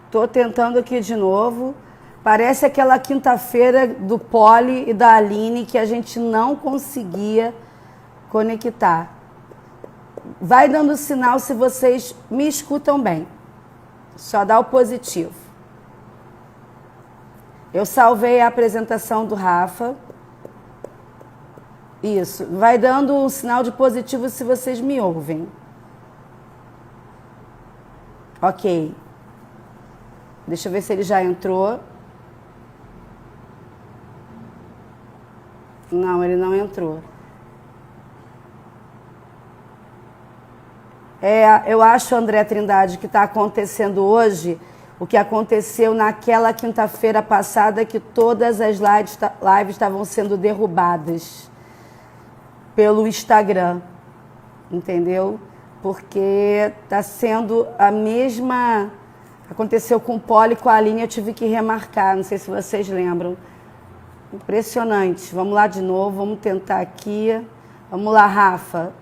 Tô tentando aqui de novo. Parece aquela quinta-feira do Poli e da Aline que a gente não conseguia conectar. Vai dando sinal se vocês me escutam bem. Só dá o positivo. Eu salvei a apresentação do Rafa. Isso. Vai dando um sinal de positivo se vocês me ouvem. Ok. Deixa eu ver se ele já entrou. Não, ele não entrou. Eu acho, André Trindade, que está acontecendo hoje o que aconteceu naquela quinta-feira passada, que todas as lives estavam sendo derrubadas pelo Instagram, entendeu? Porque está sendo a mesma... Aconteceu com o Poli e com a Aline, eu tive que remarcar, não sei se vocês lembram. Impressionante. Vamos lá de novo, vamos tentar aqui. Vamos lá, Rafa.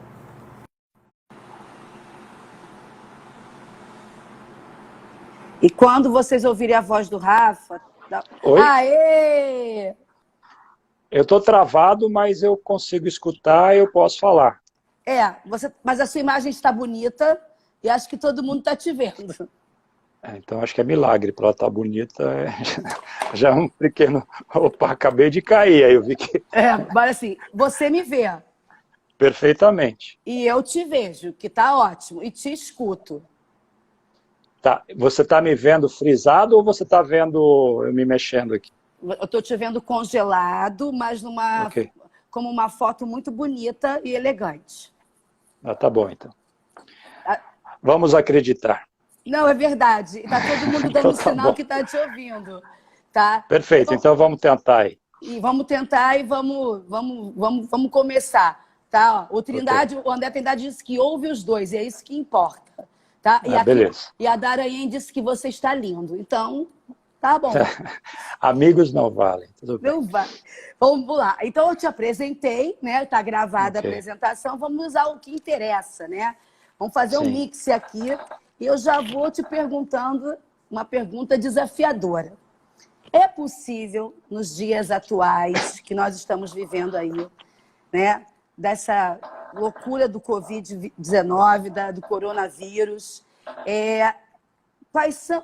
E quando vocês ouvirem a voz do Rafa... Oi? Aê! Eu estou travado, mas eu consigo escutar e eu posso falar. Mas a sua imagem está bonita e acho que todo mundo está te vendo. Então acho que é milagre, para ela estar bonita. Já é um pequeno... Opa, acabei de cair, aí eu vi que... Mas assim, você me vê. Perfeitamente. E eu te vejo, que está ótimo, e te escuto. Tá. Você está me vendo frisado ou você está vendo eu me mexendo aqui? Eu estou te vendo congelado, mas como uma foto muito bonita e elegante. Tá bom, então. Vamos acreditar. Não, é verdade. Está todo mundo dando Então, sinal bom. que está te ouvindo. Tá? Perfeito, então vamos tentar aí. E vamos tentar e vamos começar. Tá? O André Trindade disse que ouve os dois, e é isso que importa. Tá? Beleza. E a Darayen disse que você está lindo. Então, tá bom. Amigos não valem. Tudo bem. Não vai. Vamos lá. Então, eu te apresentei, né? Está gravada a apresentação. Vamos usar o que interessa, né? Vamos fazer um mix aqui. E eu já vou te perguntando uma pergunta desafiadora. É possível, nos dias atuais que nós estamos vivendo aí, né? Dessa loucura do Covid-19, do coronavírus, é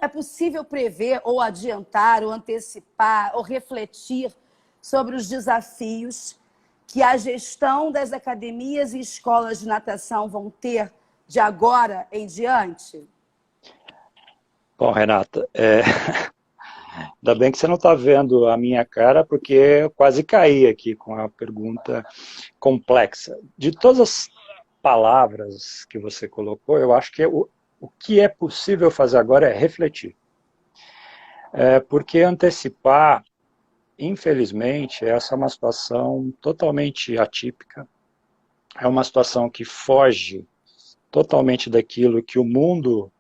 possível prever ou adiantar, ou antecipar, ou refletir sobre os desafios que a gestão das academias e escolas de natação vão ter de agora em diante? Bom, Renata, ainda bem que você não está vendo a minha cara, porque eu quase caí aqui com a pergunta complexa. De todas as palavras que você colocou, eu acho que o que é possível fazer agora é refletir. Porque antecipar, infelizmente, essa é uma situação totalmente atípica, é uma situação que foge totalmente daquilo que o mundo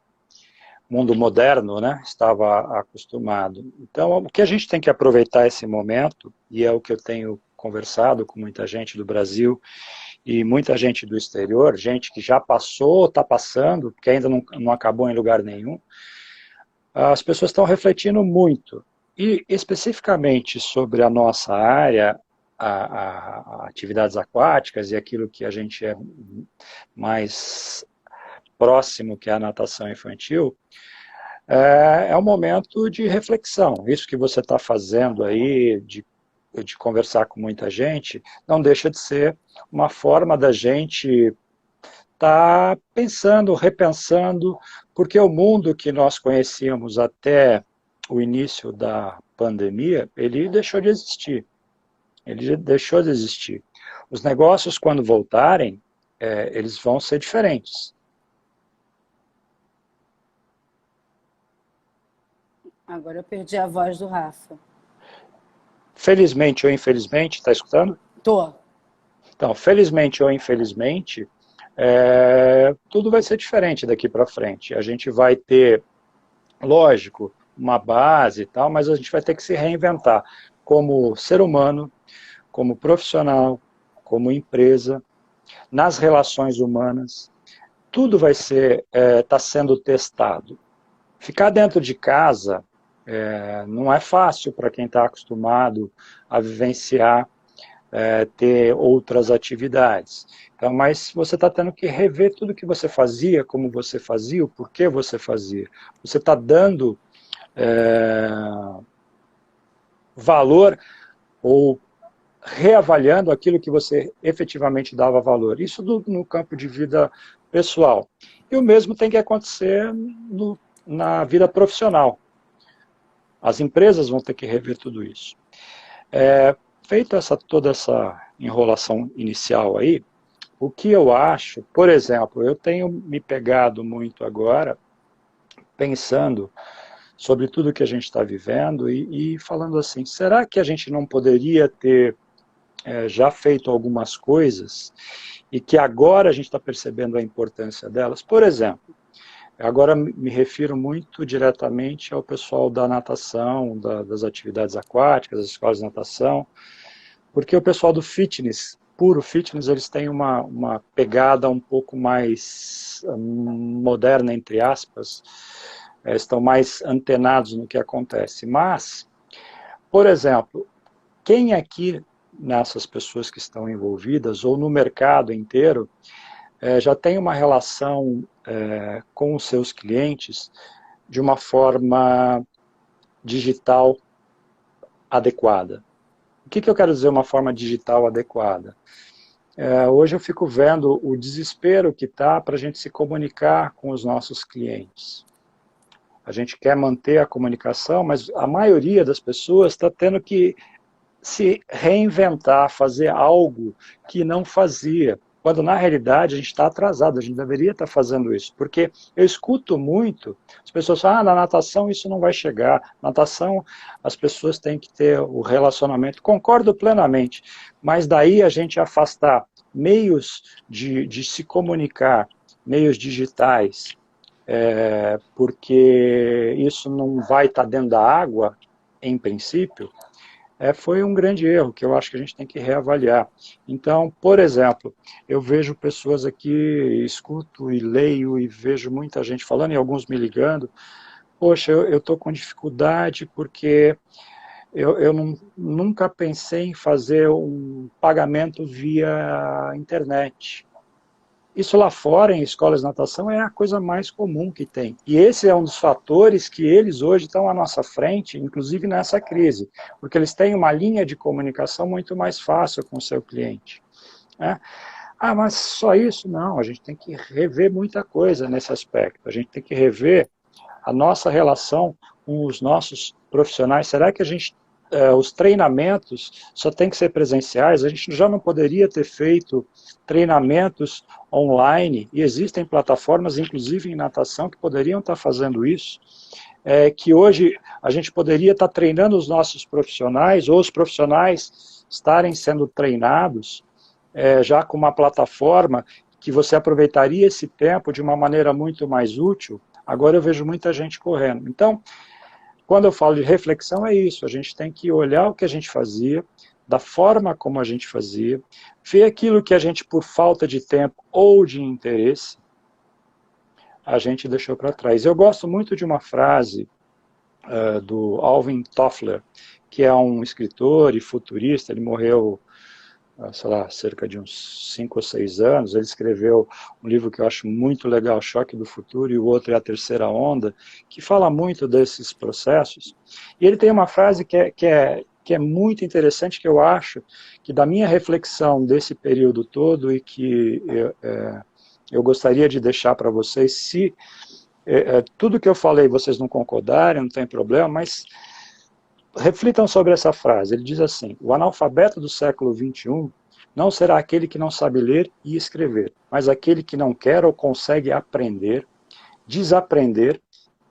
moderno, né, estava acostumado. Então, o que a gente tem que aproveitar esse momento, e é o que eu tenho conversado com muita gente do Brasil e muita gente do exterior, gente que já passou, está passando, que ainda não acabou em lugar nenhum, as pessoas estão refletindo muito. E especificamente sobre a nossa área, a atividades aquáticas e aquilo que a gente é mais próximo, que é a natação infantil, é um momento de reflexão. Isso que você está fazendo aí, de conversar com muita gente, não deixa de ser uma forma da gente estar pensando, repensando, porque o mundo que nós conhecíamos até o início da pandemia, ele deixou de existir. Ele deixou de existir. Os negócios, quando voltarem, eles vão ser diferentes. Agora eu perdi a voz do Rafa. Felizmente ou infelizmente, está escutando? Tô. Então, felizmente ou infelizmente, tudo vai ser diferente daqui para frente. A gente vai ter, lógico, uma base e tal, mas a gente vai ter que se reinventar como ser humano, como profissional, como empresa, nas relações humanas. Tudo vai ser, está sendo testado. Ficar dentro de casa não é fácil para quem está acostumado a vivenciar, ter outras atividades. Então, mas você está tendo que rever tudo que você fazia, como você fazia, o porquê você fazia. Você está dando valor ou reavaliando aquilo que você efetivamente dava valor. Isso no campo de vida pessoal. E o mesmo tem que acontecer na vida profissional. As empresas vão ter que rever tudo isso. Feita toda essa enrolação inicial aí, o que eu acho, por exemplo, eu tenho me pegado muito agora, pensando sobre tudo que a gente está vivendo e falando assim, será que a gente não poderia ter já feito algumas coisas e que agora a gente está percebendo a importância delas? Por exemplo, agora me refiro muito diretamente ao pessoal da natação, das atividades aquáticas, das escolas de natação, porque o pessoal do fitness, puro fitness, eles têm uma pegada um pouco mais moderna, entre aspas, estão mais antenados no que acontece. Mas, por exemplo, quem aqui, nessas pessoas que estão envolvidas, ou no mercado inteiro, já tem uma relação com os seus clientes de uma forma digital adequada? O que eu quero dizer uma forma digital adequada? Hoje eu fico vendo o desespero que está para a gente se comunicar com os nossos clientes. A gente quer manter a comunicação, mas a maioria das pessoas está tendo que se reinventar, fazer algo que não fazia, quando na realidade a gente está atrasado, a gente deveria estar fazendo isso, porque eu escuto muito, as pessoas falam, na natação isso não vai chegar, natação as pessoas têm que ter o relacionamento, concordo plenamente, mas daí a gente afastar meios de se comunicar, meios digitais, porque isso não vai estar dentro da água, em princípio, foi um grande erro que eu acho que a gente tem que reavaliar. Então, por exemplo, eu vejo pessoas aqui, escuto e leio e vejo muita gente falando e alguns me ligando, poxa, eu estou com dificuldade porque eu nunca pensei em fazer um pagamento via internet. Isso lá fora, em escolas de natação, é a coisa mais comum que tem. E esse é um dos fatores que eles hoje estão à nossa frente, inclusive nessa crise, porque eles têm uma linha de comunicação muito mais fácil com o seu cliente. Né? Ah, mas só isso? Não, a gente tem que rever muita coisa nesse aspecto. A gente tem que rever a nossa relação com os nossos profissionais. Será que a gente os treinamentos só tem que ser presenciais? A gente já não poderia ter feito treinamentos online, e existem plataformas, inclusive em natação, que poderiam estar fazendo isso, que hoje a gente poderia estar treinando os nossos profissionais, ou os profissionais estarem sendo treinados, já com uma plataforma que você aproveitaria esse tempo de uma maneira muito mais útil. Agora eu vejo muita gente correndo. Então, quando eu falo de reflexão, é isso, a gente tem que olhar o que a gente fazia, da forma como a gente fazia, ver aquilo que a gente, por falta de tempo ou de interesse, a gente deixou para trás. Eu gosto muito de uma frase do Alvin Toffler, que é um escritor e futurista, ele morreu, sei lá, cerca de uns 5 ou 6 anos, ele escreveu um livro que eu acho muito legal, Choque do Futuro, e o outro é A Terceira Onda, que fala muito desses processos, e ele tem uma frase que é muito interessante, que eu acho que da minha reflexão desse período todo, e que eu gostaria de deixar para vocês, se tudo que eu falei vocês não concordarem, não tem problema, mas reflitam sobre essa frase. Ele diz assim: o analfabeto do século XXI não será aquele que não sabe ler e escrever, mas aquele que não quer ou consegue aprender, desaprender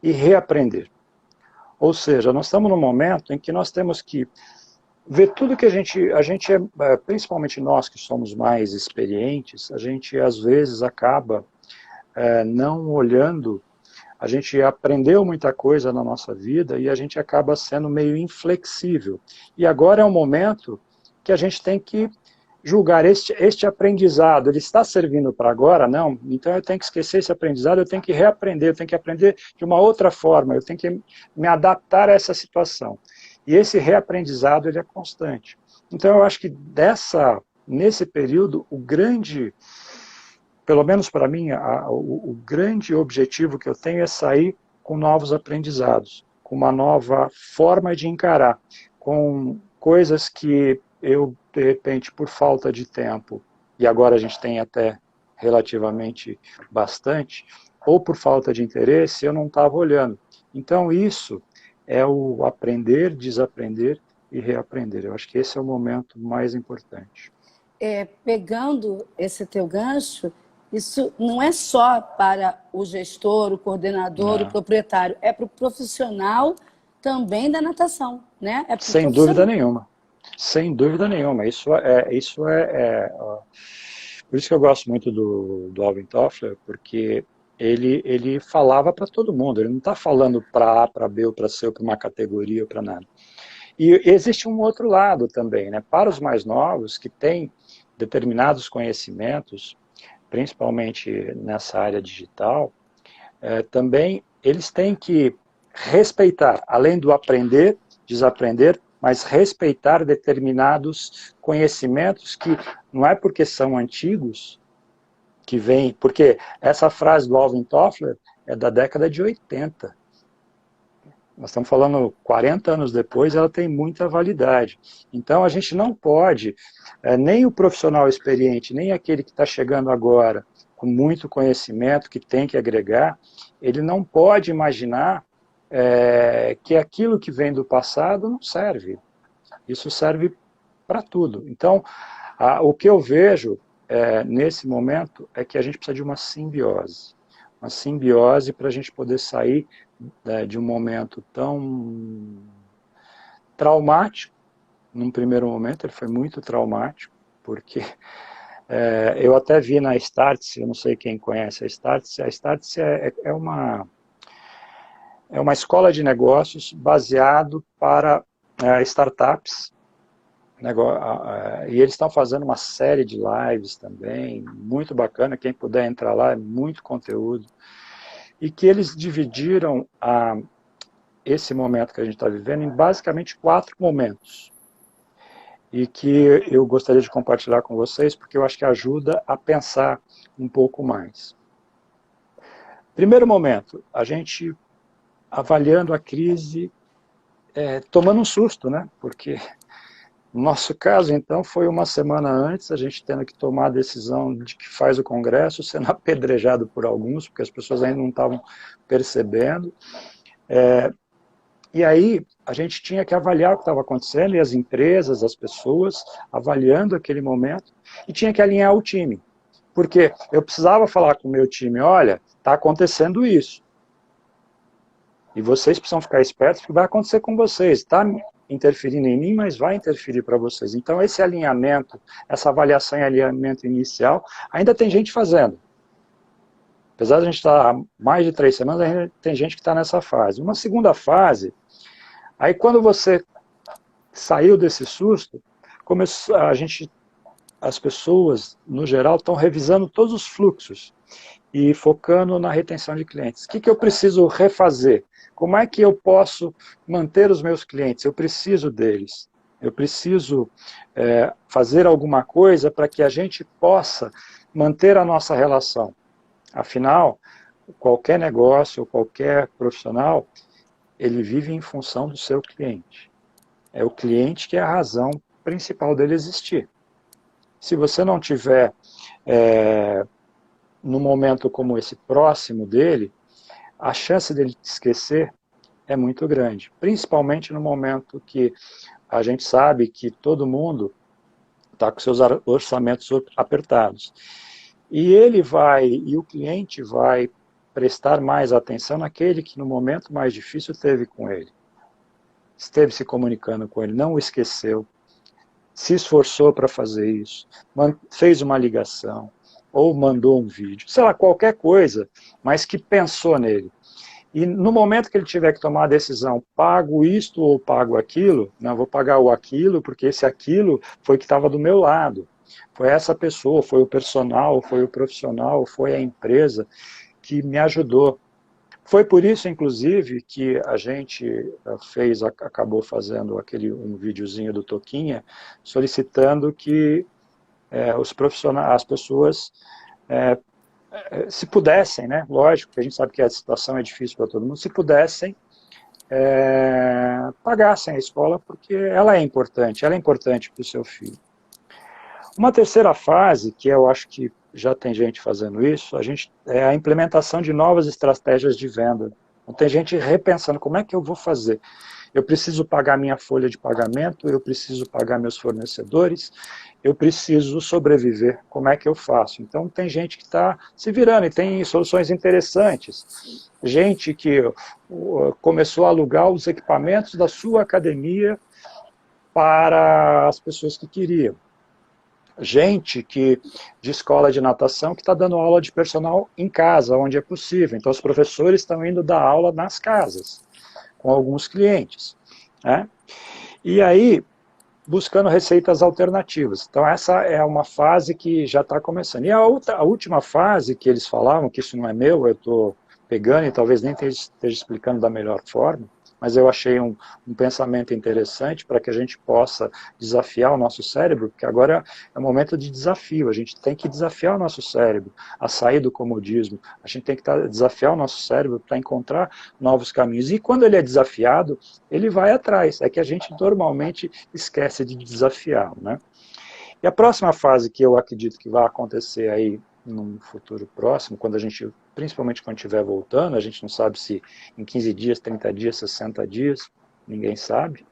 e reaprender. Ou seja, nós estamos num momento em que nós temos que ver tudo que a gente principalmente nós que somos mais experientes, a gente às vezes acaba não olhando. A gente aprendeu muita coisa na nossa vida e a gente acaba sendo meio inflexível. E agora é um momento que a gente tem que julgar este aprendizado, ele está servindo para agora? Não. Então eu tenho que esquecer esse aprendizado, eu tenho que reaprender, eu tenho que aprender de uma outra forma, eu tenho que me adaptar a essa situação. E esse reaprendizado, ele é constante. Então eu acho que nesse período, o grande, pelo menos para mim, o grande objetivo que eu tenho é sair com novos aprendizados, com uma nova forma de encarar, com coisas que eu, de repente, por falta de tempo, e agora a gente tem até relativamente bastante, ou por falta de interesse, eu não estava olhando. Então isso é o aprender, desaprender e reaprender. Eu acho que esse é o momento mais importante. Pegando esse teu gancho, isso não é só para o gestor, o coordenador, o Não. proprietário, é para o profissional também da natação, né? É para o Sem dúvida nenhuma. Sem dúvida nenhuma. Por isso que eu gosto muito do Alvin Toffler, porque ele falava para todo mundo, ele não está falando para A, para B, ou para C, ou para uma categoria, ou para nada. E existe um outro lado também, né? Para os mais novos, que têm determinados conhecimentos, principalmente nessa área digital, também eles têm que respeitar, além do aprender, desaprender, mas respeitar determinados conhecimentos que não é porque são antigos que vem, porque essa frase do Alvin Toffler é da década de 80. Nós estamos falando 40 anos depois, ela tem muita validade. Então a gente não pode, nem o profissional experiente, nem aquele que está chegando agora com muito conhecimento, que tem que agregar, ele não pode imaginar que aquilo que vem do passado não serve. Isso serve para tudo. Então, o que eu vejo nesse momento é que a gente precisa de uma simbiose. Uma simbiose para a gente poder sair de um momento tão traumático. Num primeiro momento, ele foi muito traumático, porque eu até vi na Startse, eu não sei quem conhece a Startse é uma escola de negócios baseado para startups, e eles estão fazendo uma série de lives também, muito bacana, quem puder entrar lá, é muito conteúdo, e que eles dividiram esse momento que a gente está vivendo em basicamente 4 momentos, e que eu gostaria de compartilhar com vocês, porque eu acho que ajuda a pensar um pouco mais. Primeiro momento, a gente avaliando a crise, tomando um susto, né? Porque no nosso caso, então, foi uma semana antes, a gente tendo que tomar a decisão de que faz o Congresso, sendo apedrejado por alguns, porque as pessoas ainda não estavam percebendo. E aí, a gente tinha que avaliar o que estava acontecendo, e as empresas, as pessoas, avaliando aquele momento, e tinha que alinhar o time. Porque eu precisava falar com o meu time, olha, está acontecendo isso. E vocês precisam ficar espertos, porque vai acontecer com vocês. Está interferindo em mim, mas vai interferir para vocês. Então, esse alinhamento, essa avaliação e alinhamento inicial, ainda tem gente fazendo. Apesar de a gente estar há mais de 3 semanas, ainda tem gente que está nessa fase. Uma segunda fase, aí quando você saiu desse susto, as pessoas, no geral, estão revisando todos os fluxos e focando na retenção de clientes. O que eu preciso refazer? Como é que eu posso manter os meus clientes? Eu preciso deles. Eu preciso fazer alguma coisa para que a gente possa manter a nossa relação. Afinal, qualquer negócio, qualquer profissional, ele vive em função do seu cliente. É o cliente que é a razão principal dele existir. Se você não tiver, num momento como esse, próximo dele, a chance dele te esquecer é muito grande. Principalmente no momento que a gente sabe que todo mundo está com seus orçamentos apertados. E o cliente vai prestar mais atenção naquele que no momento mais difícil teve com ele. Esteve se comunicando com ele, não o esqueceu, se esforçou para fazer isso, fez uma ligação, ou mandou um vídeo, sei lá, qualquer coisa, mas que pensou nele. E no momento que ele tiver que tomar a decisão, pago isto ou pago aquilo, não, vou pagar o aquilo, porque esse aquilo foi que estava do meu lado. Foi essa pessoa, foi o personal, foi o profissional, foi a empresa que me ajudou. Foi por isso, inclusive, que a gente acabou fazendo um videozinho do Toquinha, solicitando que os profissionais, as pessoas, se pudessem, né? Lógico que a gente sabe que a situação é difícil para todo mundo, se pudessem, pagassem a escola, porque ela é importante para o seu filho. Uma terceira fase, que eu acho que já tem gente fazendo isso, é a implementação de novas estratégias de venda. Então, tem gente repensando, como é que eu vou fazer? Eu preciso pagar minha folha de pagamento, eu preciso pagar meus fornecedores, eu preciso sobreviver, como é que eu faço? Então tem gente que está se virando e tem soluções interessantes. Gente que começou a alugar os equipamentos da sua academia para as pessoas que queriam. Gente de escola de natação que está dando aula de personal em casa, onde é possível. Então os professores estão indo dar aula nas casas, com alguns clientes. Né? E aí, buscando receitas alternativas. Então essa é uma fase que já está começando. E a última fase que eles falavam, que isso não é meu, eu estou pegando e talvez nem esteja explicando da melhor forma, mas eu achei um pensamento interessante para que a gente possa desafiar o nosso cérebro, porque agora é um momento de desafio, a gente tem que desafiar o nosso cérebro a sair do comodismo, a gente tem que desafiar o nosso cérebro para encontrar novos caminhos, e quando ele é desafiado, ele vai atrás, é que a gente normalmente esquece de desafiar, né? E a próxima fase que eu acredito que vai acontecer aí num futuro próximo, principalmente quando estiver voltando, a gente não sabe se em 15 dias, 30 dias, 60 dias, ninguém sabe,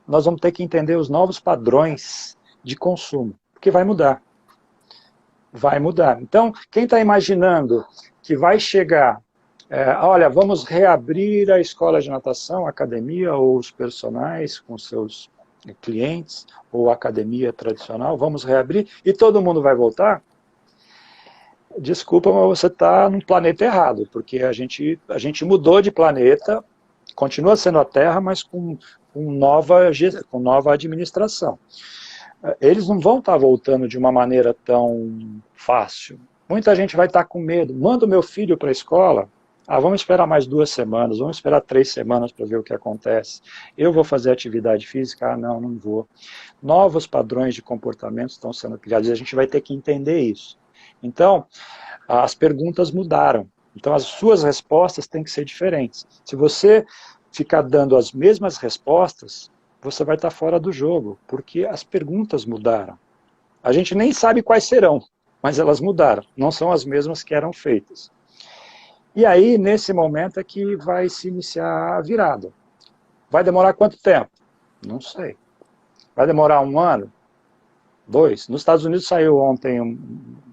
nós vamos ter que entender os novos padrões de consumo, porque vai mudar. Vai mudar. Então, quem está imaginando que vai chegar, olha, vamos reabrir a escola de natação, a academia ou os personagens com seus clientes, ou a academia tradicional, vamos reabrir, e todo mundo vai voltar? Desculpa, mas você está num planeta errado, porque a gente mudou de planeta, continua sendo a Terra, mas com nova administração. Eles não vão estar voltando de uma maneira tão fácil. Muita gente vai estar com medo. Manda o meu filho para a escola, vamos esperar mais 2 semanas, vamos esperar 3 semanas para ver o que acontece. Eu vou fazer atividade física? Não, não vou. Novos padrões de comportamento estão sendo criados e a gente vai ter que entender isso. Então, as perguntas mudaram. Então, as suas respostas têm que ser diferentes. Se você ficar dando as mesmas respostas, você vai estar fora do jogo, porque as perguntas mudaram. A gente nem sabe quais serão, mas elas mudaram. Não são as mesmas que eram feitas. E aí, nesse momento, é que vai se iniciar a virada. Vai demorar quanto tempo? Não sei. Vai demorar 1 ano? 2? Nos Estados Unidos saiu ontem,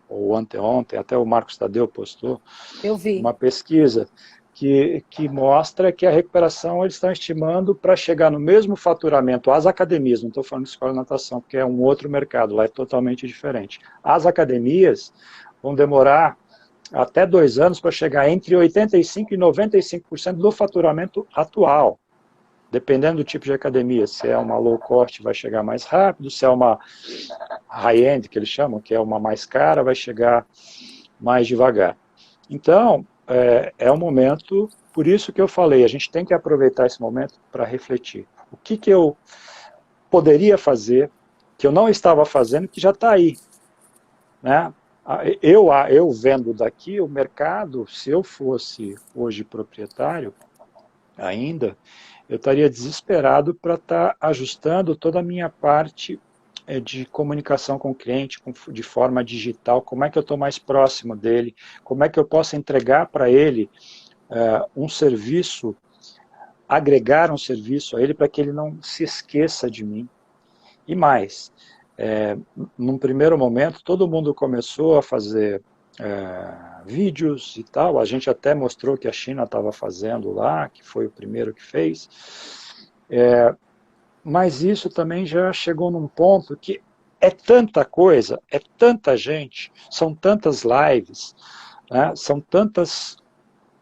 ou anteontem, até o Marcos Tadeu postou, eu vi uma pesquisa que mostra que a recuperação eles estão estimando para chegar no mesmo faturamento. As academias, não estou falando de escola de natação, porque é um outro mercado, lá é totalmente diferente. As vão demorar até 2 anos para chegar entre 85% e 95% do faturamento atual. Dependendo do tipo de academia, se é uma low cost vai chegar mais rápido, se é uma high-end, que eles chamam, que é uma mais cara, vai chegar mais devagar. Então, é um momento, por isso que eu falei, a gente tem que aproveitar esse momento para refletir. O que eu poderia fazer, que eu não estava fazendo, que já está aí. Né? Eu vendo daqui, o mercado, se eu fosse hoje proprietário, ainda, eu estaria desesperado para estar ajustando toda a minha parte de comunicação com o cliente, de forma digital, como é que eu estou mais próximo dele, como é que eu posso entregar para ele um serviço, agregar um serviço a ele para que ele não se esqueça de mim. E mais, num primeiro momento, todo mundo começou a fazer vídeos e tal, a gente até mostrou que a China estava fazendo lá, que foi o primeiro que fez, mas isso também já chegou num ponto que é tanta coisa, é tanta gente, são tantas lives, né, são tantas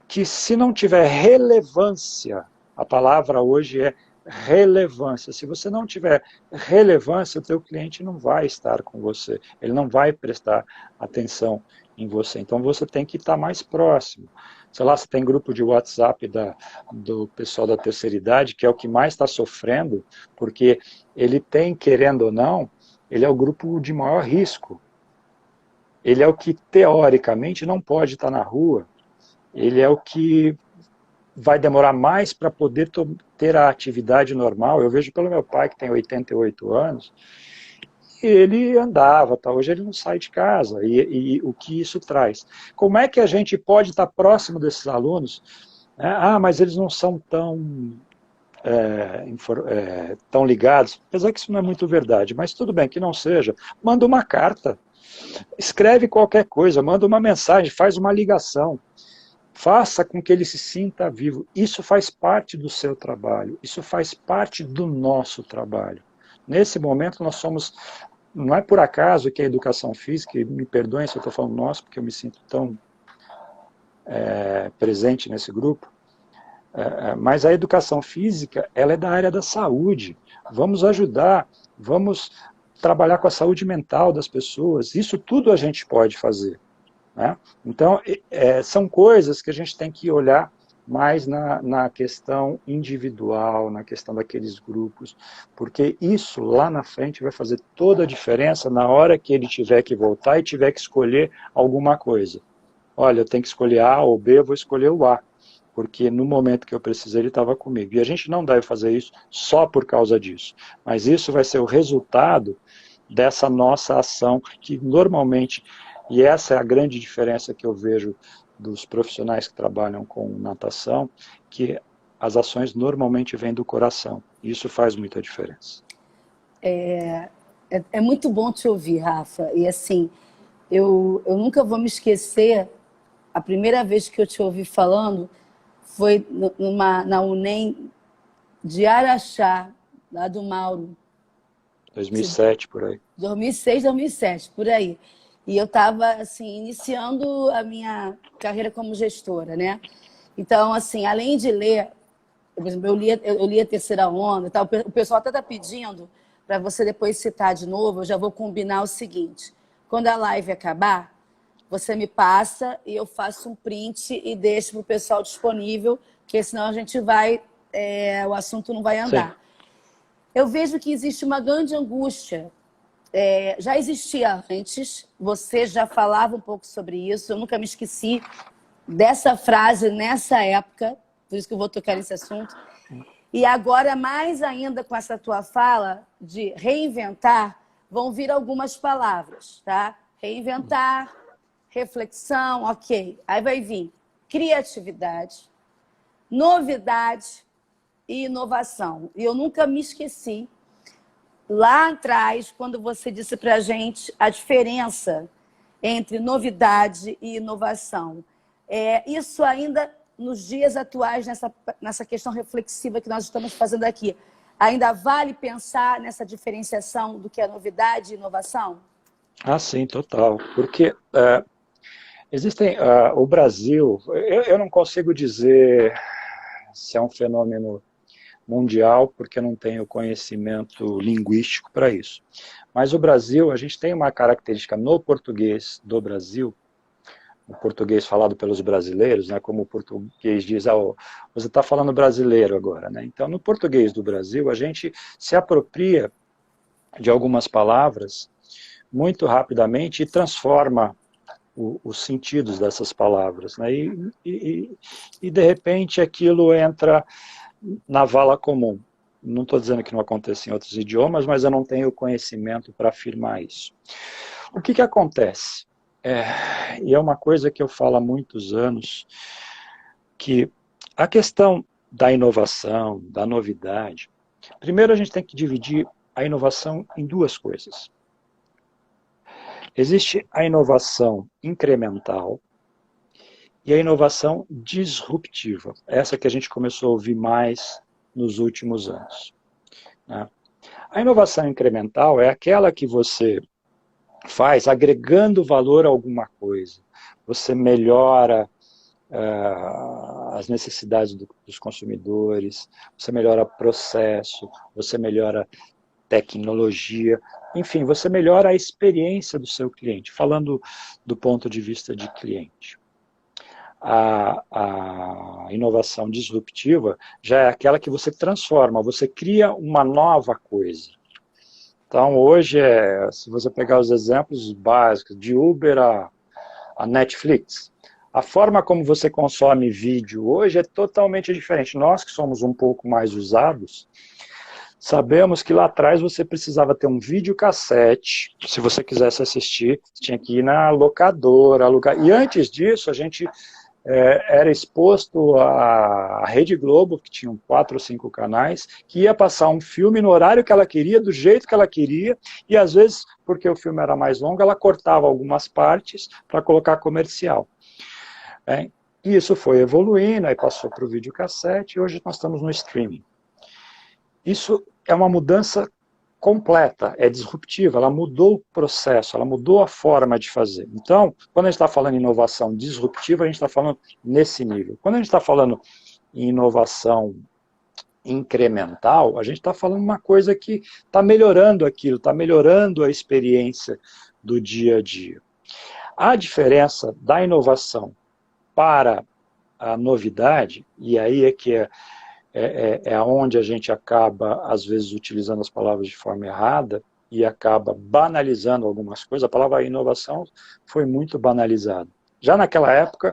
que se não tiver relevância, a palavra hoje é relevância. Se você não tiver relevância, o teu cliente não vai estar com você, ele não vai prestar atenção em você. Então você tem que estar mais próximo. Sei lá, você tem grupo de WhatsApp do pessoal da terceira idade, que é o que mais está sofrendo, porque ele tem, querendo ou não, ele é o grupo de maior risco. Ele é o que, teoricamente, não pode estar na rua. Ele é o que vai demorar mais para poder ter a atividade normal. Eu vejo pelo meu pai, que tem 88 anos, ele andava, tá? Hoje ele não sai de casa, e o que isso traz? Como é que a gente pode estar próximo desses alunos? Mas eles não são tão ligados, apesar que isso não é muito verdade, mas tudo bem, que não seja. Manda uma carta, escreve qualquer coisa, manda uma mensagem, faz uma ligação. Faça com que ele se sinta vivo. Isso faz parte do seu trabalho, isso faz parte do nosso trabalho. Nesse momento nós somos, não é por acaso que a educação física, e me perdoem se eu estou falando nós, porque eu me sinto tão presente nesse grupo, mas a educação física, ela é da área da saúde. Vamos ajudar, vamos trabalhar com a saúde mental das pessoas, isso tudo a gente pode fazer. Né? Então, são coisas que a gente tem que olhar mais na questão individual, na questão daqueles grupos, porque isso lá na frente vai fazer toda a diferença na hora que ele tiver que voltar e tiver que escolher alguma coisa. Olha, eu tenho que escolher A ou B, eu vou escolher o A, porque no momento que eu precisei ele estava comigo. E a gente não deve fazer isso só por causa disso, mas isso vai ser o resultado dessa nossa ação, que normalmente, e essa é a grande diferença que eu vejo dos profissionais que trabalham com natação, que as ações normalmente vêm do coração. Isso faz muita diferença. É muito bom te ouvir, Rafa. E assim, eu nunca vou me esquecer, a primeira vez que eu te ouvi falando foi na UNEM de Araxá, lá do Mauro. 2007, por aí. 2006, 2007, por aí. E eu estava, assim, iniciando a minha carreira como gestora, né? Então, assim, além de ler, eu li a Terceira Onda, tal, o pessoal até está pedindo para você depois citar de novo, eu já vou combinar o seguinte, quando a live acabar, você me passa e eu faço um print e deixo para o pessoal disponível, porque senão a gente vai, o assunto não vai andar. Sim. Eu vejo que existe uma grande angústia. Já existia antes, você já falava um pouco sobre isso, eu nunca me esqueci dessa frase nessa época, por isso que eu vou tocar nesse assunto. E agora, mais ainda com essa tua fala de reinventar, vão vir algumas palavras, tá? Reinventar, reflexão, ok. Aí vai vir criatividade, novidade e inovação. E eu nunca me esqueci, lá atrás, quando você disse para a gente a diferença entre novidade e inovação. Isso ainda, nos dias atuais, nessa questão reflexiva que nós estamos fazendo aqui, ainda vale pensar nessa diferenciação do que é novidade e inovação? Ah, sim, total. Porque existem... o Brasil, eu não consigo dizer se é um fenômeno mundial, porque eu não tenho conhecimento linguístico para isso. Mas o Brasil, a gente tem uma característica no português do Brasil, o português falado pelos brasileiros, né, como o português diz, você está falando brasileiro agora, né? Então, no português do Brasil, a gente se apropria de algumas palavras muito rapidamente e transforma os sentidos dessas palavras, né? E de repente aquilo entra na vala comum. Não estou dizendo que não aconteça em outros idiomas, mas eu não tenho conhecimento para afirmar isso. O que acontece? E é uma coisa que eu falo há muitos anos, que a questão da inovação, da novidade, primeiro a gente tem que dividir a inovação em duas coisas. Existe a inovação incremental e a inovação disruptiva. Essa que a gente começou a ouvir mais nos últimos anos. Né? A inovação incremental é aquela que você faz agregando valor a alguma coisa. Você melhora as necessidades dos consumidores, você melhora processo, você melhora tecnologia, enfim, você melhora a experiência do seu cliente, falando do ponto de vista de cliente. A inovação disruptiva já é aquela que você transforma, você cria uma nova coisa. Então, hoje, se você pegar os exemplos básicos, de Uber a Netflix, a forma como você consome vídeo hoje é totalmente diferente. Nós que somos um pouco mais usados, sabemos que lá atrás você precisava ter um videocassete, se você quisesse assistir, você tinha que ir na locadora, alugar. E antes disso, a gente era exposto à Rede Globo, que tinha 4 ou 5 canais, que ia passar um filme no horário que ela queria, do jeito que ela queria, e às vezes, porque o filme era mais longo, ela cortava algumas partes para colocar comercial. E isso foi evoluindo, aí passou para o videocassete, e hoje nós estamos no streaming. Isso é uma mudança completa, é disruptiva, ela mudou o processo, ela mudou a forma de fazer. Então, quando a gente está falando em inovação disruptiva, a gente está falando nesse nível. Quando a gente está falando em inovação incremental, a gente está falando uma coisa que está melhorando aquilo, está melhorando a experiência do dia a dia. A diferença da inovação para a novidade, e aí é que é onde a gente acaba, às vezes, utilizando as palavras de forma errada e acaba banalizando algumas coisas. A palavra inovação foi muito banalizada. Já naquela época,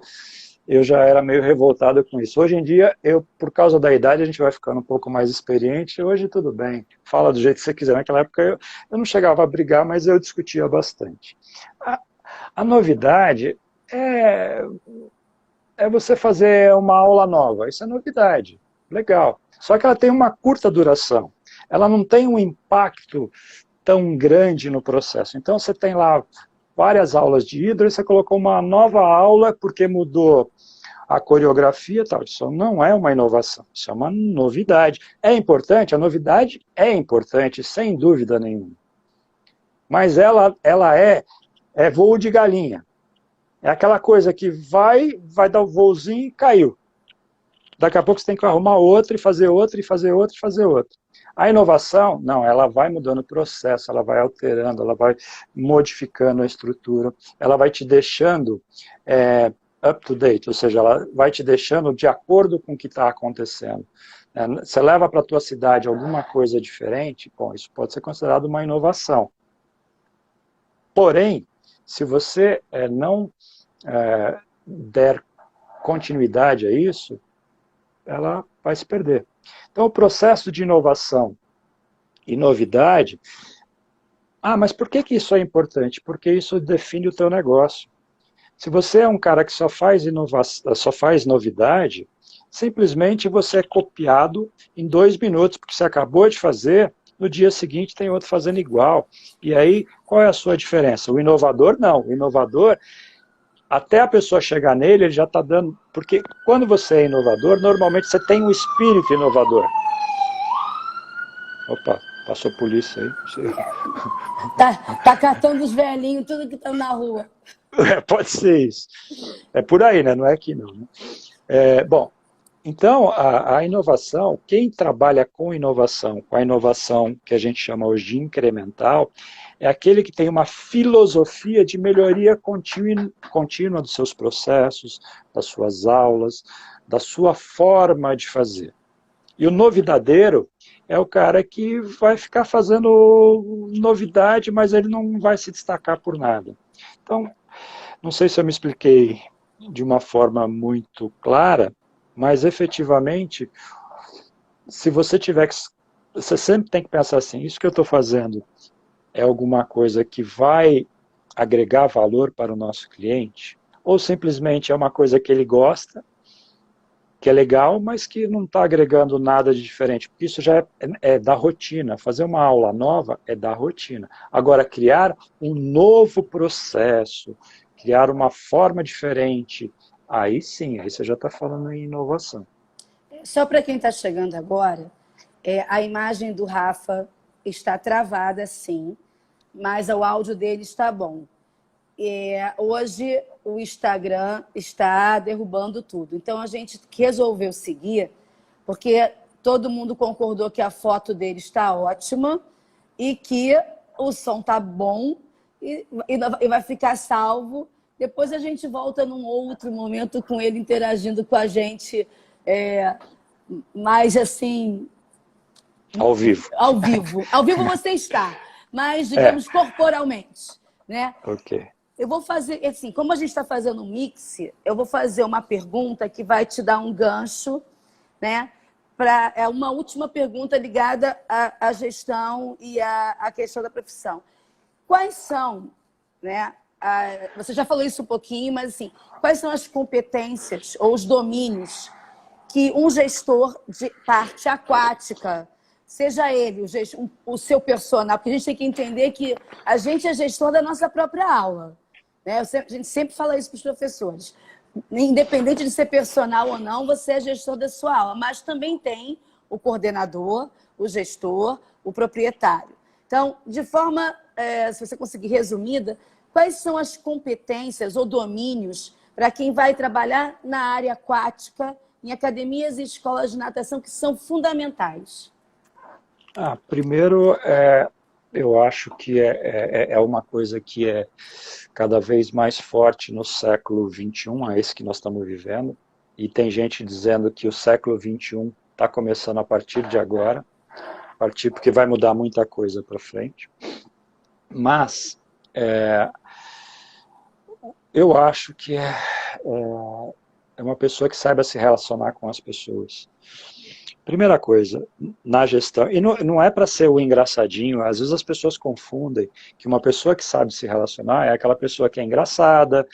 eu já era meio revoltado com isso. Hoje em dia, por causa da idade, a gente vai ficando um pouco mais experiente. Hoje, tudo bem, fala do jeito que você quiser. Naquela época, eu não chegava a brigar, mas eu discutia bastante. A novidade é você fazer uma aula nova. Isso é novidade. Legal. Só que ela tem uma curta duração. Ela não tem um impacto tão grande no processo. Então, você tem lá várias aulas de hidro e você colocou uma nova aula porque mudou a coreografia e tal. Isso não é uma inovação, isso é uma novidade. É importante? A novidade é importante, sem dúvida nenhuma. Mas ela é voo de galinha. É aquela coisa que vai dar o voozinho e caiu. Daqui a pouco você tem que arrumar outra, e fazer outra, e fazer outra, e fazer outra. A inovação, não, ela vai mudando o processo, ela vai alterando, ela vai modificando a estrutura, ela vai te deixando up to date, ou seja, ela vai te deixando de acordo com o que está acontecendo. Você leva para a tua cidade alguma coisa diferente, bom, isso pode ser considerado uma inovação. Porém, se você não der continuidade a isso, ela vai se perder. Então, o processo de inovação e novidade... mas por que isso é importante? Porque isso define o teu negócio. Se você é um cara que só faz novidade, simplesmente você é copiado em 2 minutos, porque você acabou de fazer, no dia seguinte tem outro fazendo igual. E aí, qual é a sua diferença? O inovador, não. O inovador... até a pessoa chegar nele, ele já está dando... Porque quando você é inovador, normalmente você tem um espírito inovador. Opa, passou a polícia aí. Tá catando os velhinhos, tudo que estão na rua. Pode ser isso. É por aí, né? Não é aqui não. Né? Bom, então a inovação, quem trabalha com a inovação que a gente chama hoje de incremental, é aquele que tem uma filosofia de melhoria contínua dos seus processos, das suas aulas, da sua forma de fazer. E o novidadeiro é o cara que vai ficar fazendo novidade, mas ele não vai se destacar por nada. Então, não sei se eu me expliquei de uma forma muito clara, mas efetivamente, se você tiver que... Você sempre tem que pensar assim, isso que eu estou fazendo é alguma coisa que vai agregar valor para o nosso cliente? Ou simplesmente é uma coisa que ele gosta, que é legal, mas que não está agregando nada de diferente? Porque isso já é da rotina. Fazer uma aula nova é da rotina. Agora, criar um novo processo, criar uma forma diferente, aí sim, aí você já está falando em inovação. Só para quem está chegando agora, a imagem do Rafa está travada, sim, mas o áudio dele está bom. Hoje o Instagram está derrubando tudo. Então, a gente resolveu seguir, porque todo mundo concordou que a foto dele está ótima e que o som tá bom e vai ficar salvo. Depois a gente volta num outro momento com ele interagindo com a gente mais assim... Ao vivo. Ao vivo. Ao vivo você está, mas, digamos, corporalmente, né? Ok. Eu vou fazer, assim, como a gente está fazendo um mix, eu vou fazer uma pergunta que vai te dar um gancho, né? É uma última pergunta ligada à gestão e à questão da profissão. Quais são, né? Você já falou isso um pouquinho, mas assim, quais são as competências ou os domínios que um gestor de parte aquática, seja ele o seu personal, porque a gente tem que entender que a gente é gestor da nossa própria aula, né? A gente sempre fala isso para os professores. Independente de ser personal ou não, você é gestor da sua aula, mas também tem o coordenador, o gestor, o proprietário. Então, de forma, se você conseguir resumida, quais são as competências ou domínios para quem vai trabalhar na área aquática, em academias e escolas de natação, que são fundamentais? Primeiro, eu acho que é uma coisa que é cada vez mais forte no século XXI, é esse que nós estamos vivendo, e tem gente dizendo que o século XXI está começando a partir de agora, porque vai mudar muita coisa para frente. Mas eu acho que é uma pessoa que saiba se relacionar com as pessoas. Primeira coisa, na gestão, e não é para ser o engraçadinho, às vezes as pessoas confundem que uma pessoa que sabe se relacionar é aquela pessoa que é engraçada,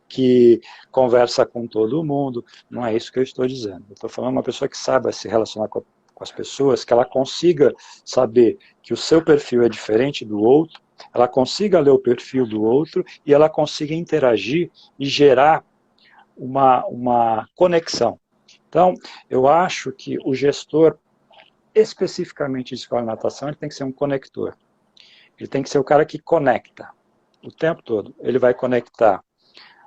que conversa com todo mundo. Não é isso que eu estou dizendo. Eu estou falando de uma pessoa que saiba se relacionar com as pessoas, que ela consiga saber que o seu perfil é diferente do outro, ela consiga ler o perfil do outro e ela consiga interagir e gerar uma conexão. Então, eu acho que o gestor, especificamente de escola de natação, ele tem que ser um conector. Ele tem que ser o cara que conecta o tempo todo. Ele vai conectar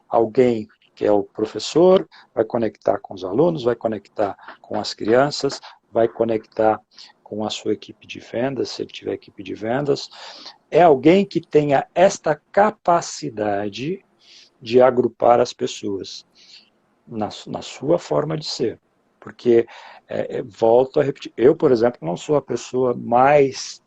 alguém que é o professor, vai conectar com os alunos, vai conectar com as crianças, vai conectar com a sua equipe de vendas, se ele tiver equipe de vendas. É alguém que tenha esta capacidade de agrupar as pessoas na sua forma de ser. Porque, volto a repetir, eu, por exemplo, não sou a pessoa mais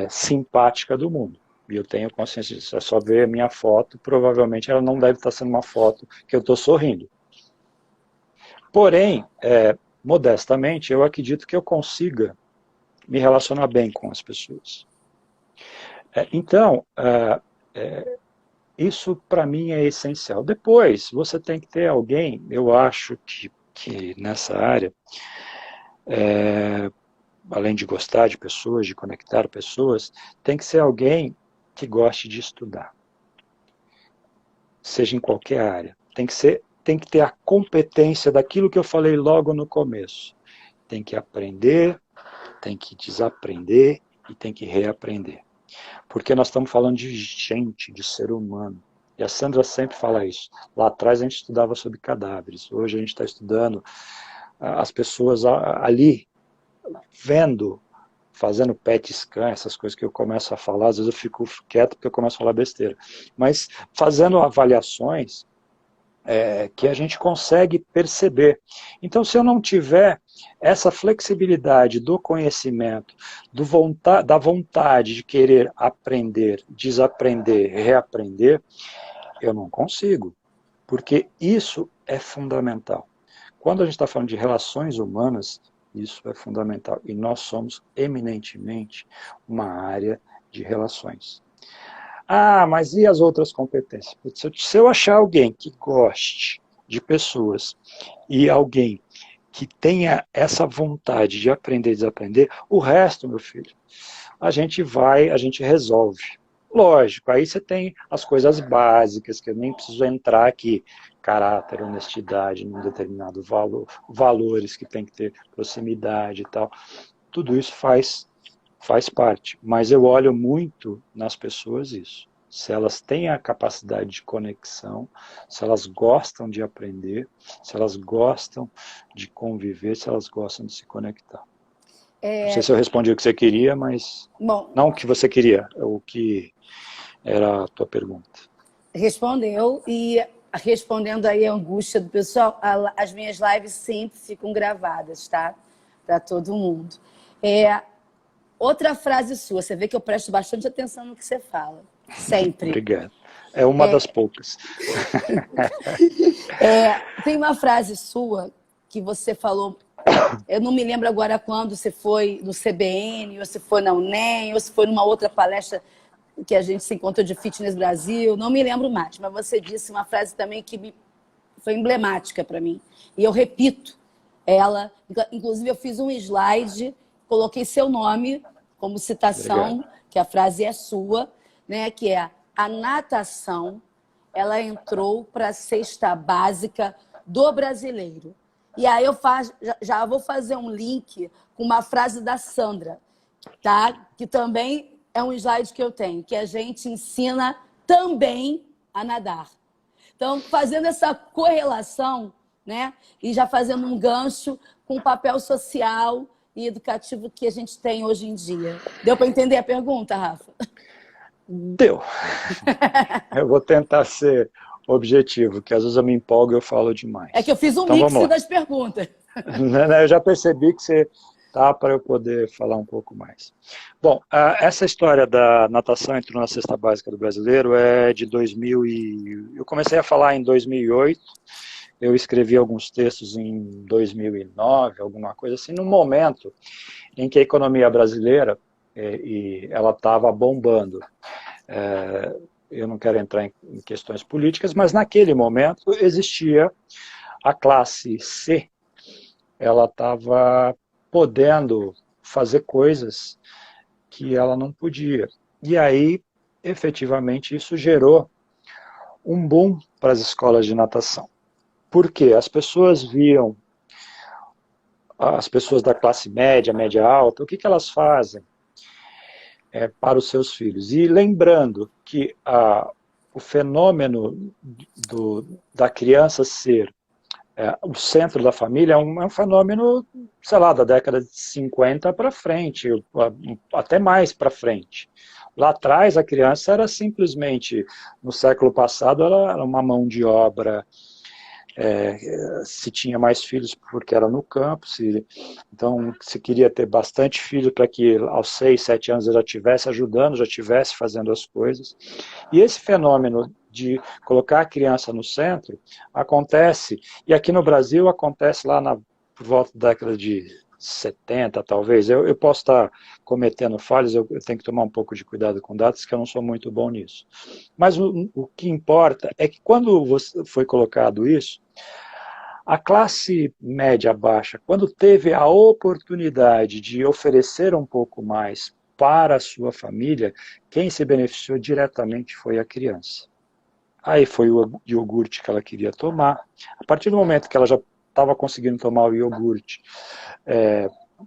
simpática do mundo. E eu tenho consciência disso. É só ver a minha foto, provavelmente ela não deve estar sendo uma foto que eu estou sorrindo. Porém, modestamente, eu acredito que eu consiga me relacionar bem com as pessoas. Então, isso para mim é essencial. Depois, você tem que ter alguém, eu acho que nessa área, além de gostar de pessoas, de conectar pessoas, tem que ser alguém que goste de estudar. Seja em qualquer área. Tem que ter a competência daquilo que eu falei logo no começo. Tem que aprender, tem que desaprender e tem que reaprender. Porque nós estamos falando de gente, de ser humano. E a Sandra sempre fala isso. Lá atrás a gente estudava sobre cadáveres. Hoje a gente está estudando as pessoas ali, vendo, fazendo PET scan, essas coisas que eu começo a falar. Às vezes eu fico quieto porque eu começo a falar besteira. Mas fazendo avaliações que a gente consegue perceber. Então, se eu não tiver essa flexibilidade do conhecimento, da vontade de querer aprender, desaprender, reaprender, eu não consigo, porque isso é fundamental. Quando a gente está falando de relações humanas, isso é fundamental, e nós somos eminentemente uma área de relações. Mas e as outras competências? Se eu achar alguém que goste de pessoas e alguém que tenha essa vontade de aprender e desaprender, o resto, meu filho, a gente resolve. Lógico, aí você tem as coisas básicas, que eu nem preciso entrar aqui, caráter, honestidade, num determinado valor, valores que tem que ter proximidade e tal. Tudo isso faz parte, mas eu olho muito nas pessoas isso. se elas têm a capacidade de conexão, se elas gostam de aprender, se elas gostam de conviver, se elas gostam de se conectar. Não sei se eu respondi o que você queria, mas Bom, não o que você queria, o que era a tua pergunta. Respondeu, e respondendo aí a angústia do pessoal, as minhas lives sempre ficam gravadas, tá? Para todo mundo. Outra frase sua, você vê que eu presto bastante atenção no que você fala, sempre. Obrigado. É uma das poucas. Tem uma frase sua que você falou, eu não me lembro agora quando, você foi no CBN, ou se foi na UNEM, ou se foi numa outra palestra que a gente se encontrou de Fitness Brasil, não me lembro mais, mas você disse uma frase também que foi emblemática para mim. E eu repito ela, inclusive eu fiz um slide, coloquei seu nome como citação, obrigado, que a frase é sua, né, que é: a natação, ela entrou para a cesta básica do brasileiro. E aí eu já vou fazer um link com uma frase da Sandra, tá? Que também é um slide que eu tenho, que a gente ensina também a nadar. Então, fazendo essa correlação, né? E já fazendo um gancho com o papel social e educativo que a gente tem hoje em dia. Deu para entender a pergunta, Rafa? Deu. Eu vou tentar ser objetivo, que às vezes eu me empolgo e eu falo demais. É que eu fiz um mix das perguntas. Eu já percebi que você tá para eu poder falar um pouco mais. Bom, essa história da natação entrou na cesta básica do brasileiro é de 2000 e... Eu comecei a falar em 2008, eu escrevi alguns textos em 2009, alguma coisa assim, no momento em que a economia brasileira, e ela estava bombando. Eu não quero entrar em questões políticas, mas naquele momento existia a classe C, ela estava podendo fazer coisas que ela não podia. E aí, efetivamente, isso gerou um boom para as escolas de natação. Por quê? As pessoas viam, as pessoas da classe média, média alta, o que elas fazem para os seus filhos? E lembrando que o fenômeno da criança ser o centro da família é um fenômeno, sei lá, da década de 50 para frente, até mais para frente. Lá atrás, a criança era simplesmente, no século passado, ela era uma mão de obra, se tinha mais filhos porque era no campo, então se queria ter bastante filho para que aos 6, 7 anos ela já estivesse ajudando, já estivesse fazendo as coisas. E esse fenômeno de colocar a criança no centro acontece, e aqui no Brasil acontece lá por volta da década de 70, talvez. Eu posso estar cometendo falhas, eu tenho que tomar um pouco de cuidado com datas, que eu não sou muito bom nisso. Mas o que importa é que quando foi colocado isso, a classe média baixa, quando teve a oportunidade de oferecer um pouco mais para a sua família, quem se beneficiou diretamente foi a criança. Aí foi o iogurte que ela queria tomar. A partir do momento que ela já estava conseguindo tomar o iogurte,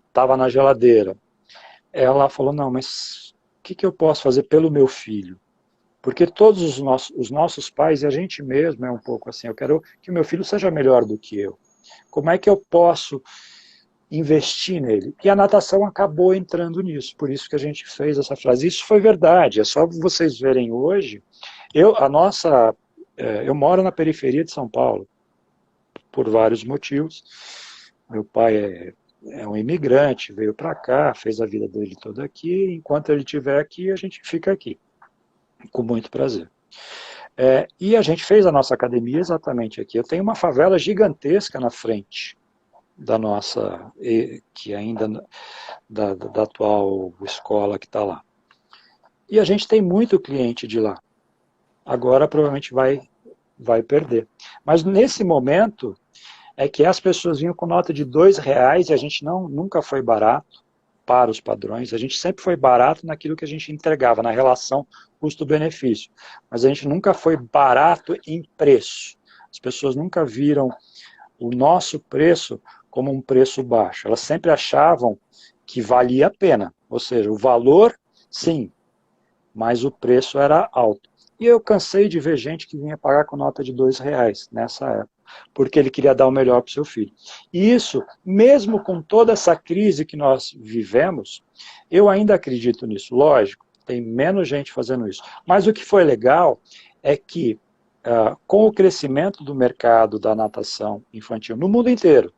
estava na geladeira, ela falou: não, mas o que eu posso fazer pelo meu filho? Porque todos os nossos pais, e a gente mesmo é um pouco assim, eu quero que o meu filho seja melhor do que eu. Como é que eu posso investir nele? E a natação acabou entrando nisso, por isso que a gente fez essa frase. Isso foi verdade, é só vocês verem hoje. Eu moro na periferia de São Paulo, por vários motivos. Meu pai é um imigrante, veio para cá, fez a vida dele toda aqui, enquanto ele estiver aqui, a gente fica aqui, com muito prazer. E a gente fez a nossa academia exatamente aqui. Eu tenho uma favela gigantesca na frente da nossa, que ainda da atual escola que está lá. E a gente tem muito cliente de lá. Agora provavelmente vai perder. Mas nesse momento é que as pessoas vinham com nota de R$2 e a gente nunca foi barato para os padrões, a gente sempre foi barato naquilo que a gente entregava, na relação custo-benefício, mas a gente nunca foi barato em preço. As pessoas nunca viram o nosso preço como um preço baixo, elas sempre achavam que valia a pena, ou seja, o valor, sim, mas o preço era alto. E eu cansei de ver gente que vinha pagar com nota de R$ 2 nessa época, porque ele queria dar o melhor para o seu filho. E isso, mesmo com toda essa crise que nós vivemos, eu ainda acredito nisso. Lógico, tem menos gente fazendo isso. Mas o que foi legal é que, com o crescimento do mercado da natação infantil no mundo inteiro,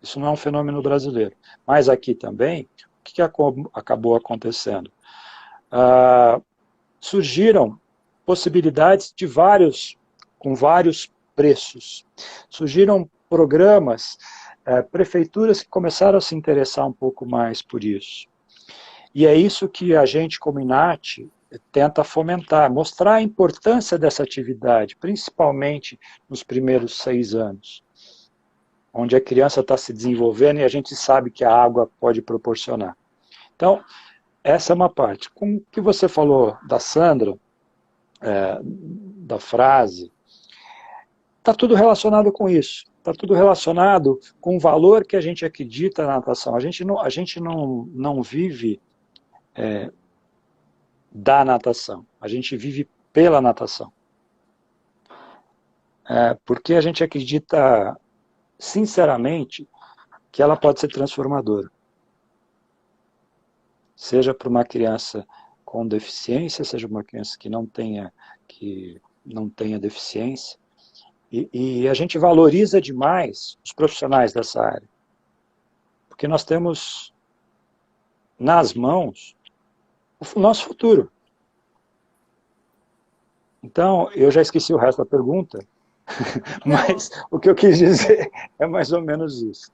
isso não é um fenômeno brasileiro, mas aqui também, o que acabou acontecendo? Surgiram possibilidades com vários preços. Surgiram programas, prefeituras que começaram a se interessar um pouco mais por isso. E é isso que a gente, como INAT, tenta fomentar, mostrar a importância dessa atividade, principalmente nos primeiros 6 anos, onde a criança está se desenvolvendo e a gente sabe que a água pode proporcionar. Então, essa é uma parte. Com o que você falou da Sandra, da frase, está tudo relacionado com isso. Está tudo relacionado com o valor que a gente acredita na natação. A gente não vive da natação. A gente vive pela natação. Porque a gente acredita, sinceramente, que ela pode ser transformadora. Seja para uma criança com deficiência, seja uma criança que não tenha deficiência. E a gente valoriza demais os profissionais dessa área. Porque nós temos nas mãos o nosso futuro. Então, eu já esqueci o resto da pergunta, mas o que eu quis dizer é mais ou menos isso.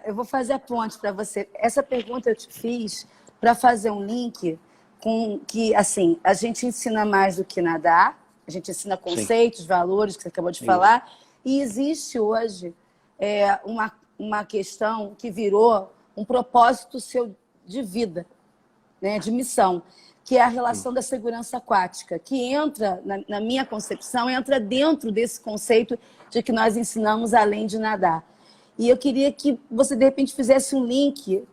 Eu vou fazer a ponte para você. Essa pergunta eu te fiz para fazer um link com que, assim, a gente ensina mais do que nadar, a gente ensina conceitos, valores, que você acabou de falar, e existe hoje uma questão que virou um propósito seu de vida, né, de missão, que é a relação da segurança aquática, que entra, na minha concepção, entra dentro desse conceito de que nós ensinamos além de nadar. E eu queria que você, de repente, fizesse um link,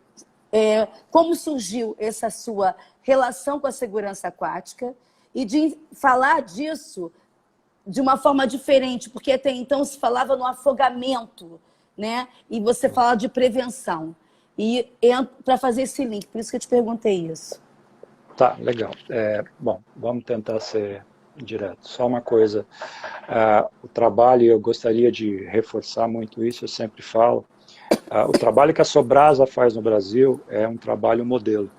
como surgiu essa sua relação com a segurança aquática, e de falar disso de uma forma diferente, porque até então se falava no afogamento, né? E você fala de prevenção. E para fazer esse link, por isso que eu te perguntei isso. Tá, legal. Bom, vamos tentar ser direto. Só uma coisa, o trabalho, eu gostaria de reforçar muito isso, eu sempre falo, o trabalho que a Sobrasa faz no Brasil é um trabalho modelo.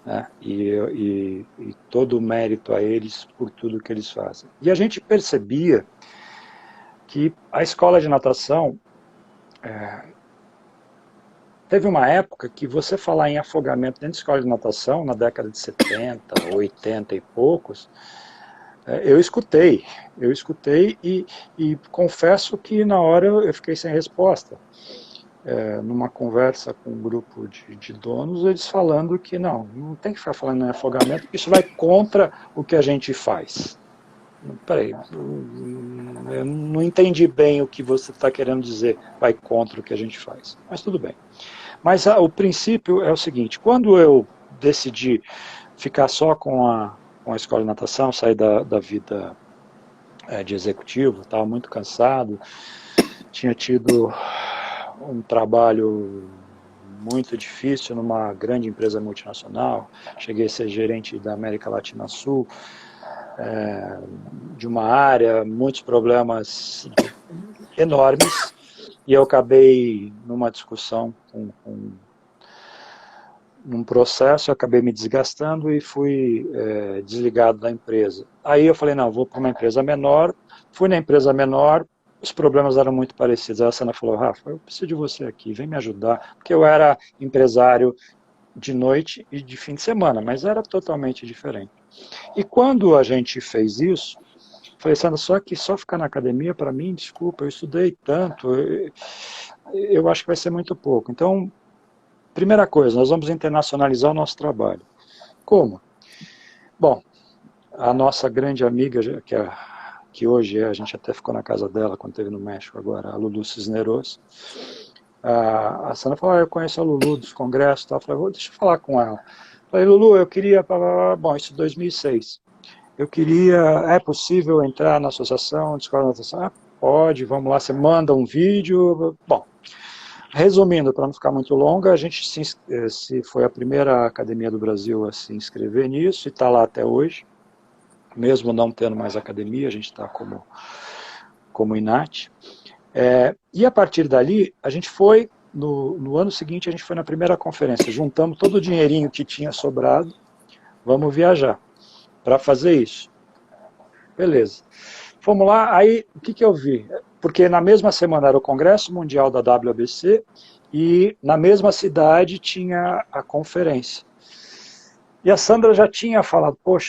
Né? E todo o mérito a eles por tudo que eles fazem. E a gente percebia que a escola de natação teve uma época que você falar em afogamento dentro de escola de natação, na década de 70, 80 e poucos, eu escutei e confesso que na hora eu fiquei sem resposta. Numa conversa com um grupo de donos, eles falando que não tem que ficar falando em afogamento, porque isso vai contra o que a gente faz. Peraí, eu não entendi bem o que você está querendo dizer, vai contra o que a gente faz. Mas tudo bem. Mas o princípio é o seguinte, quando eu decidi ficar só com a escola de natação, sair da vida de executivo, estava muito cansado, tinha tido um trabalho muito difícil numa grande empresa multinacional, cheguei a ser gerente da América Latina Sul, de uma área, muitos problemas enormes, e eu acabei numa discussão, num processo, eu acabei me desgastando e fui desligado da empresa. Aí eu falei, não, vou para uma empresa menor, fui na empresa menor, os problemas eram muito parecidos. Aí a Sana falou, Rafa, eu preciso de você aqui, vem me ajudar, porque eu era empresário de noite e de fim de semana, mas era totalmente diferente. E quando a gente fez isso, falei, Sandra, só ficar na academia, para mim, desculpa, eu estudei tanto, eu acho que vai ser muito pouco. Então, primeira coisa, nós vamos internacionalizar o nosso trabalho. Como? Bom, a nossa grande amiga, que hoje a gente até ficou na casa dela quando esteve no México agora, a Lulu Cisneros, a Sandra falou, eu conheço a Lulu dos congressos, tá? Eu falei, deixa eu falar com ela. Falei, Lulu, eu queria, bom, isso em 2006. eu queria, é possível entrar na associação, discordar da associação? Ah, pode, vamos lá, você manda um vídeo. Bom, resumindo, para não ficar muito longa, a gente foi a primeira academia do Brasil a se inscrever nisso, e está lá até hoje, mesmo não tendo mais academia, a gente está como INAT. E a partir dali, a gente foi, no ano seguinte, a gente foi na primeira conferência, juntamos todo o dinheirinho que tinha sobrado, vamos viajar para fazer isso. Beleza. Fomos lá, aí o que eu vi? Porque na mesma semana era o Congresso Mundial da WABC e na mesma cidade tinha a conferência. E a Sandra já tinha falado, poxa,